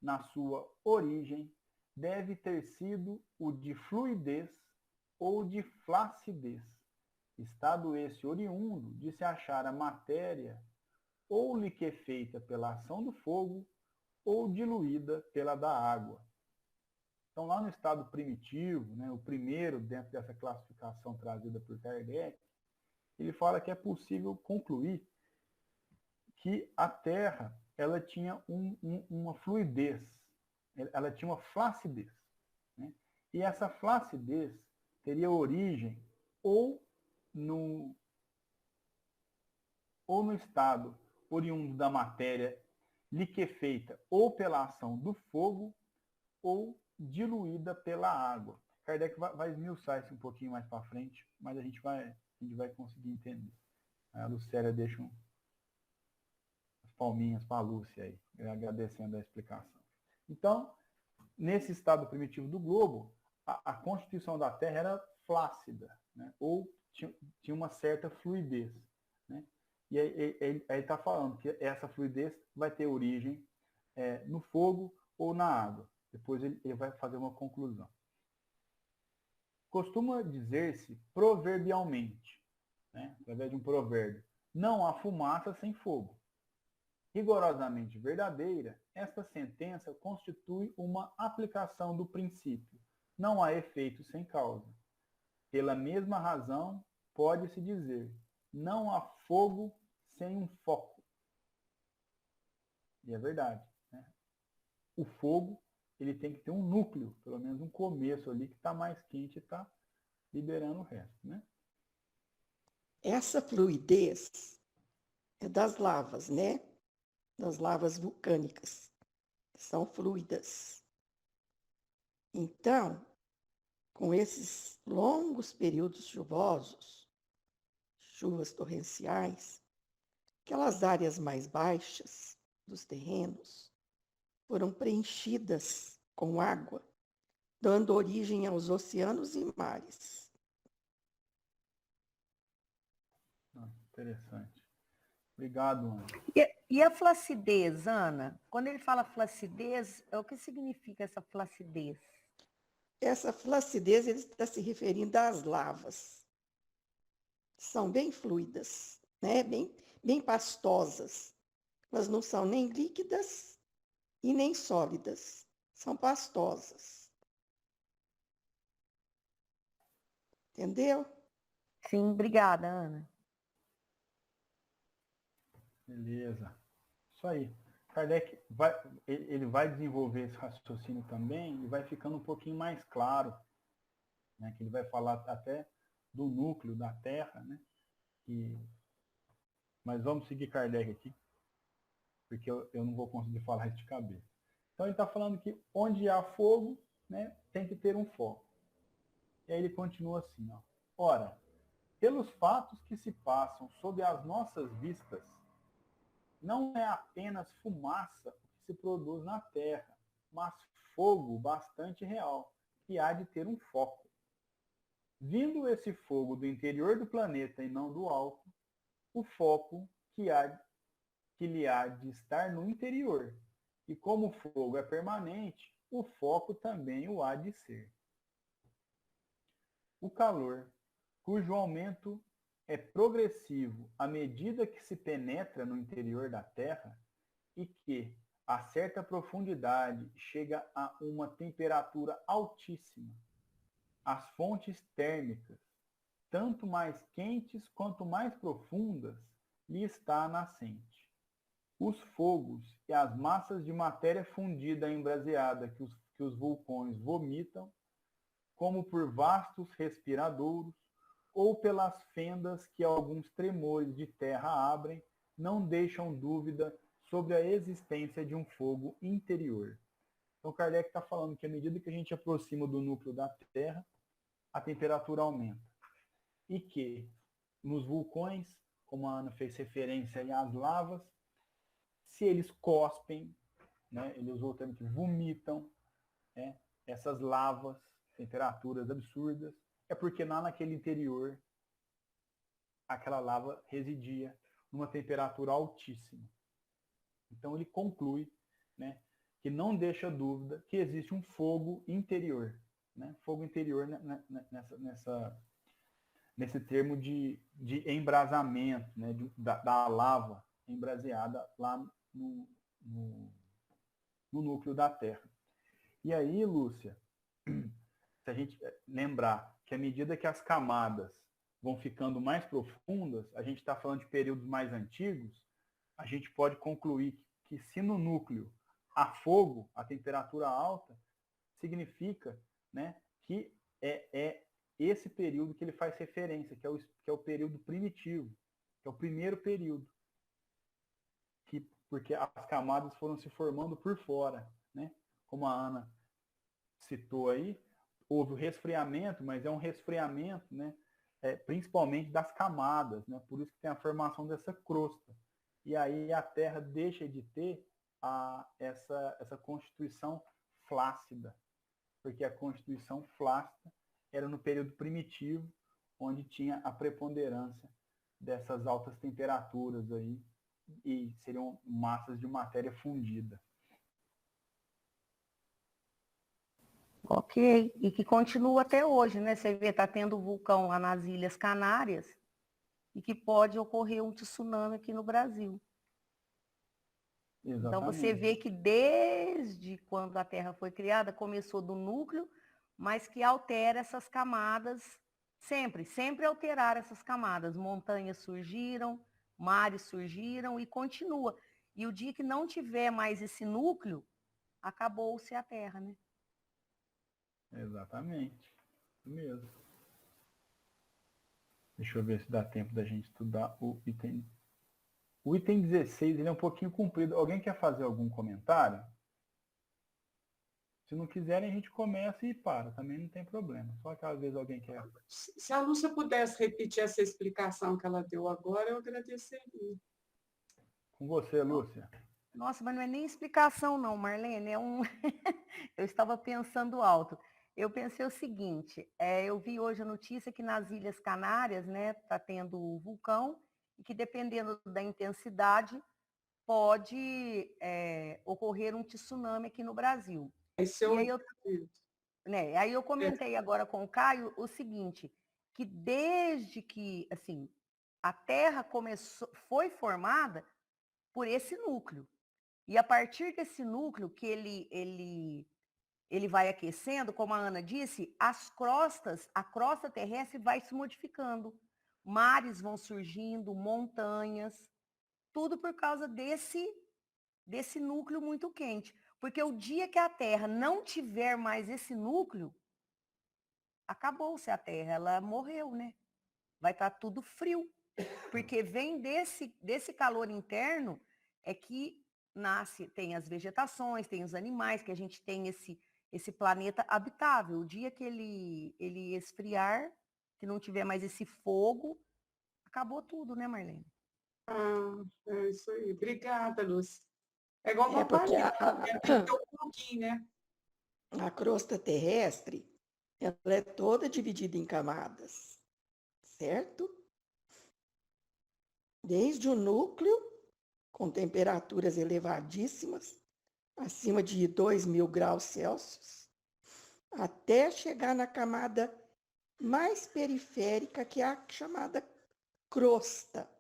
na sua origem, deve ter sido o de fluidez ou de flacidez, estado esse oriundo de se achar a matéria ou liquefeita pela ação do fogo ou diluída pela da água. Então, lá no estado primitivo, né, o primeiro dentro dessa classificação trazida por Kardec, ele fala que é possível concluir que a Terra ela tinha uma fluidez, ela tinha uma flacidez. Né? E essa flacidez teria origem ou no estado oriundo da matéria liquefeita ou pela ação do fogo ou diluída pela água. Kardec vai esmiuçar isso um pouquinho mais para frente, mas a gente vai conseguir entender. A Lucélia deixa as palminhas para a Lúcia aí, agradecendo a explicação. Então, nesse estado primitivo do globo, a constituição da Terra era flácida, né? Ou tinha uma certa fluidez. Né? E aí ele está falando que essa fluidez vai ter origem no fogo ou na água. Depois ele vai fazer uma conclusão. Costuma dizer-se proverbialmente, né? Através de um provérbio, não há fumaça sem fogo. Rigorosamente verdadeira, esta sentença constitui uma aplicação do princípio. Não há efeito sem causa. Pela mesma razão, pode-se dizer, não há fogo sem um foco. E é verdade. Né? O fogo, ele tem que ter um núcleo, pelo menos um começo ali, que está mais quente e está liberando o resto. Né? Essa fluidez é das lavas, né? Das lavas vulcânicas. São fluidas. Então, com esses longos períodos chuvosos, chuvas torrenciais, aquelas áreas mais baixas dos terrenos foram preenchidas com água, dando origem aos oceanos e mares. Interessante. Obrigado, Ana. E a flacidez, Ana? Quando ele fala flacidez, o que significa essa flacidez? Essa flacidez, ele está se referindo às lavas. São bem fluidas, né? bem pastosas. Elas não são nem líquidas e nem sólidas. São pastosas. Entendeu? Sim, obrigada, Ana. Beleza. Isso aí. Kardec ele vai desenvolver esse raciocínio também e vai ficando um pouquinho mais claro, né? Que ele vai falar até do núcleo da Terra, né? Mas vamos seguir Kardec aqui, porque eu não vou conseguir falar isso de cabeça. Então ele está falando que onde há fogo, né, tem que ter um foco. E aí ele continua assim, ó. Ora, pelos fatos que se passam sob as nossas vistas, não é apenas fumaça que se produz na Terra, mas fogo bastante real, que há de ter um foco. Vindo esse fogo do interior do planeta e não do alto, o foco que lhe há de estar no interior. E como o fogo é permanente, o foco também o há de ser. O calor, cujo aumento é progressivo à medida que se penetra no interior da Terra e que, a certa profundidade, chega a uma temperatura altíssima. As fontes térmicas, tanto mais quentes quanto mais profundas, lhe está a nascente. Os fogos e as massas de matéria fundida embraseada que os vulcões vomitam, como por vastos respiradouros, ou pelas fendas que alguns tremores de terra abrem, não deixam dúvida sobre a existência de um fogo interior. Então Kardec está falando que à medida que a gente aproxima do núcleo da Terra, a temperatura aumenta. E que nos vulcões, como a Ana fez referência às lavas, se eles cospem, né, ele usou o termo que vomitam, né, essas lavas, temperaturas absurdas, é porque lá naquele interior aquela lava residia numa temperatura altíssima. Então ele conclui, né, que não deixa dúvida que existe um fogo interior, né, fogo interior nesse termo de embrasamento, né, da lava embraseada lá no núcleo da Terra. E aí, Lúcia, se a gente lembrar que à medida que as camadas vão ficando mais profundas, a gente está falando de períodos mais antigos, a gente pode concluir que se no núcleo há fogo, a temperatura alta, significa, né, que é esse período que ele faz referência, que é o período primitivo, que é o primeiro período, porque as camadas foram se formando por fora, né? Como a Ana citou aí, houve o resfriamento, mas é um resfriamento, né, principalmente das camadas, né? Por isso que tem a formação dessa crosta. E aí a Terra deixa de ter essa constituição flácida, porque a constituição flácida era no período primitivo, onde tinha a preponderância dessas altas temperaturas aí, e seriam massas de matéria fundida. Ok, e que continua até hoje, né? Você vê, está tendo vulcão lá nas Ilhas Canárias e que pode ocorrer um tsunami aqui no Brasil. Exatamente. Então você vê que desde quando a Terra foi criada, começou do núcleo, mas que altera essas camadas sempre alteraram essas camadas. Montanhas surgiram, mares surgiram e continua. E o dia que não tiver mais esse núcleo, acabou-se a Terra, né? Exatamente. Isso mesmo. Deixa eu ver se dá tempo da gente estudar o item. O item 16, ele é um pouquinho comprido. Alguém quer fazer algum comentário? Se não quiserem, a gente começa e para, também não tem problema. Só que às vezes alguém quer. Se a Lúcia pudesse repetir essa explicação que ela deu agora, eu agradeceria. Com você, Lúcia. Nossa, mas não é nem explicação não, Marlene, eu estava pensando alto. Eu pensei o seguinte, eu vi hoje a notícia que nas Ilhas Canárias, né, está tendo vulcão, e que dependendo da intensidade, pode ocorrer um tsunami aqui no Brasil. Esse E aí eu é aí eu comentei agora com o Caio o seguinte, que desde que, assim, a Terra foi formada por esse núcleo. E a partir desse núcleo que ele vai aquecendo, como a Ana disse, a crosta terrestre vai se modificando. Mares vão surgindo, montanhas, tudo por causa desse núcleo muito quente. Porque o dia que a Terra não tiver mais esse núcleo, acabou-se a Terra, ela morreu, né? Vai estar tudo frio. Porque vem desse calor interno é que tem as vegetações, tem os animais, que a gente tem esse planeta habitável. O dia que ele esfriar, que não tiver mais esse fogo, acabou tudo, né, Marlene? É isso aí. Obrigada, Lúcia. É igual uma Porque panela, tem um pouquinho, né? a crosta terrestre, ela é toda dividida em camadas, certo? Desde o núcleo, com temperaturas elevadíssimas, acima de 2.000 graus Celsius, até chegar na camada mais periférica, que é a chamada crosta,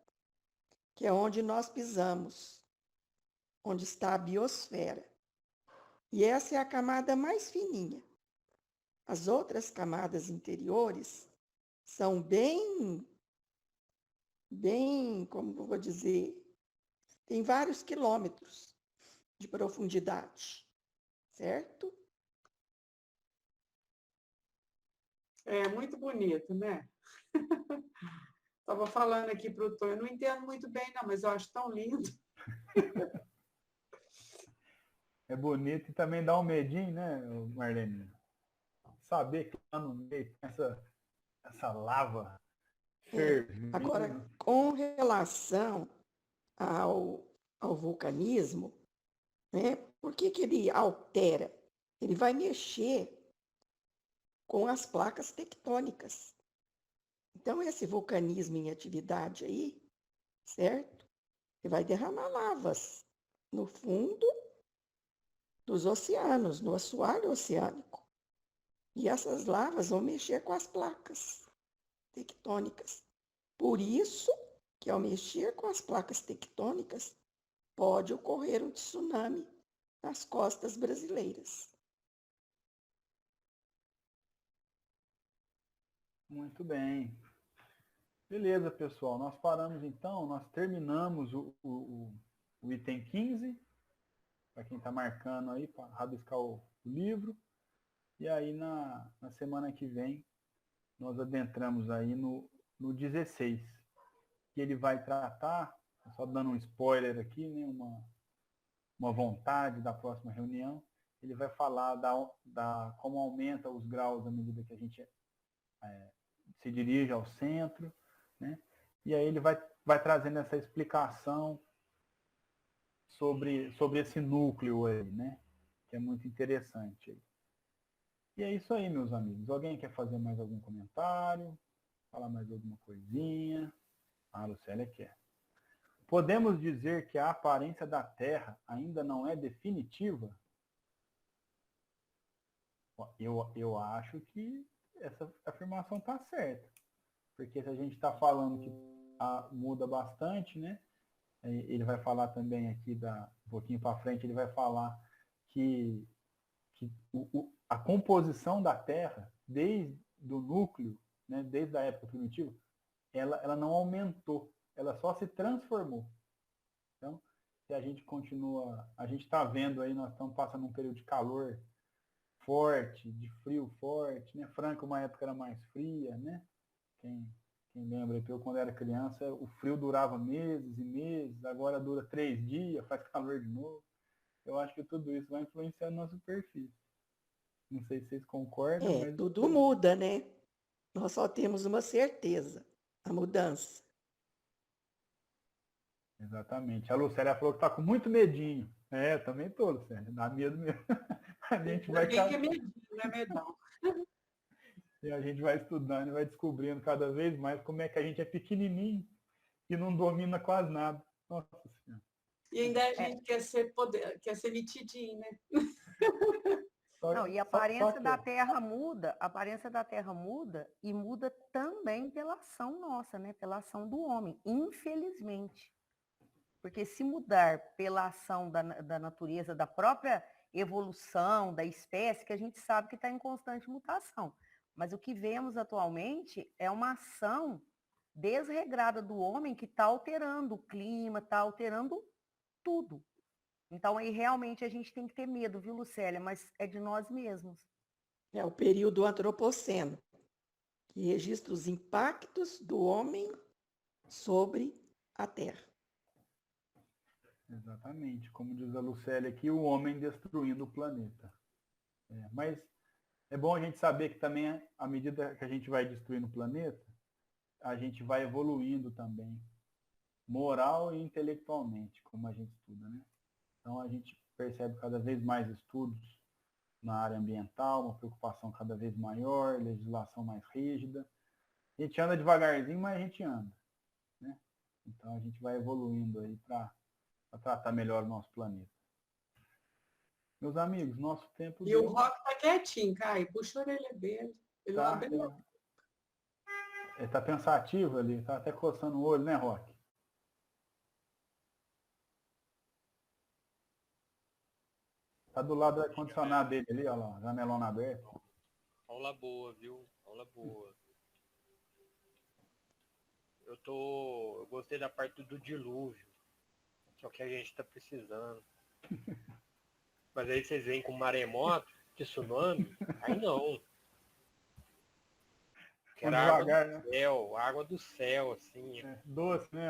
que é onde nós pisamos, onde está a biosfera. E essa é a camada mais fininha. As outras camadas interiores são bem, como eu vou dizer, tem vários quilômetros de profundidade, certo? É muito bonito, né? Estava falando aqui para o Tom, eu não entendo muito bem, não, mas eu acho tão lindo. É bonito e também dá um medinho, né, Marlene? Saber que lá no meio tem essa lava fervendo. Agora, com relação ao vulcanismo, né, por que ele altera? Ele vai mexer com as placas tectônicas. Então, esse vulcanismo em atividade aí, certo? Ele vai derramar lavas no fundo dos oceanos, no assoalho oceânico. E essas lavas vão mexer com as placas tectônicas. Por isso que, ao mexer com as placas tectônicas, pode ocorrer um tsunami nas costas brasileiras. Muito bem. Beleza, pessoal. Nós paramos então, nós terminamos o item 15, para quem está marcando aí, para rabiscar o livro. E aí na semana que vem, nós adentramos aí no 16, que ele vai tratar, só dando um spoiler aqui, né, uma vontade da próxima reunião, ele vai falar da como aumenta os graus à medida que a gente se dirige ao centro, né? E aí ele vai trazendo essa explicação sobre esse núcleo aí, né? Que é muito interessante. E é isso aí, meus amigos. Alguém quer fazer mais algum comentário? Falar mais alguma coisinha? A Lucélia quer. Podemos dizer que a aparência da Terra ainda não é definitiva? Eu acho que essa afirmação está certa. Porque se a gente está falando que muda bastante, né? Ele vai falar também aqui, um pouquinho para frente, ele vai falar que a composição da Terra, desde o núcleo, né, desde a época primitiva, ela não aumentou, ela só se transformou. Então, se a gente continua, a gente está vendo aí, nós estamos passando um período de calor forte, de frio forte, né? Franca, uma época era mais fria, né? Quem lembra, eu quando era criança, o frio durava meses e meses, agora dura 3 dias, faz calor de novo. Eu acho que tudo isso vai influenciar a nossa superfície. Não sei se vocês concordam, mas Tudo muda, né? Nós só temos uma certeza, a mudança. exatamente. A Lucélia falou que tá com muito medinho. É, eu também tô, Lucélia. Dá medo mesmo. A gente vai, Ninguém que é medinho, não é medão. e a gente vai estudando e vai descobrindo cada vez mais como é que a gente é pequenininho e não domina quase nada. Nossa Senhora. E ainda a gente quer ser nitidinho, né? Não, e a aparência da Terra muda, a aparência da Terra muda e muda também pela ação nossa, né? Pela ação do homem, infelizmente. Porque se mudar pela ação da natureza, da própria evolução da espécie, que a gente sabe que está em constante mutação. Mas o que vemos atualmente é uma ação desregrada do homem que está alterando o clima, está alterando tudo. Então, aí realmente a gente tem que ter medo, viu, Lucélia? Mas é de nós mesmos. É o período antropoceno, que registra os impactos do homem sobre a Terra. Exatamente. Como diz a Lucélia aqui, o homem destruindo o planeta. Mas é bom a gente saber que também, à medida que a gente vai destruindo o planeta, a gente vai evoluindo também, moral e intelectualmente, como a gente estuda, né? Então a gente percebe cada vez mais estudos na área ambiental, uma preocupação cada vez maior, legislação mais rígida. A gente anda devagarzinho, mas a gente anda, né? Então a gente vai evoluindo aí para tratar melhor o nosso planeta. Meus amigos, nosso tempo E o Rock tá quietinho, Caio. Puxa a orelha dele. Ele não abre a boca. Ele tá pensativo ali, tá até coçando o olho, né, Rock? Tá do lado do ar-condicionado dele ali, olha lá, janelona aberta. Aula boa, viu? Aula boa. Eu gostei da parte do dilúvio. Só que a gente tá precisando. Mas aí vocês vêm com maremoto, tsunami, aí não. Quero água do céu, assim. Doce, né?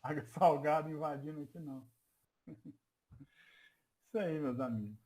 Água salgada invadindo aqui, não. Isso aí, meus amigos.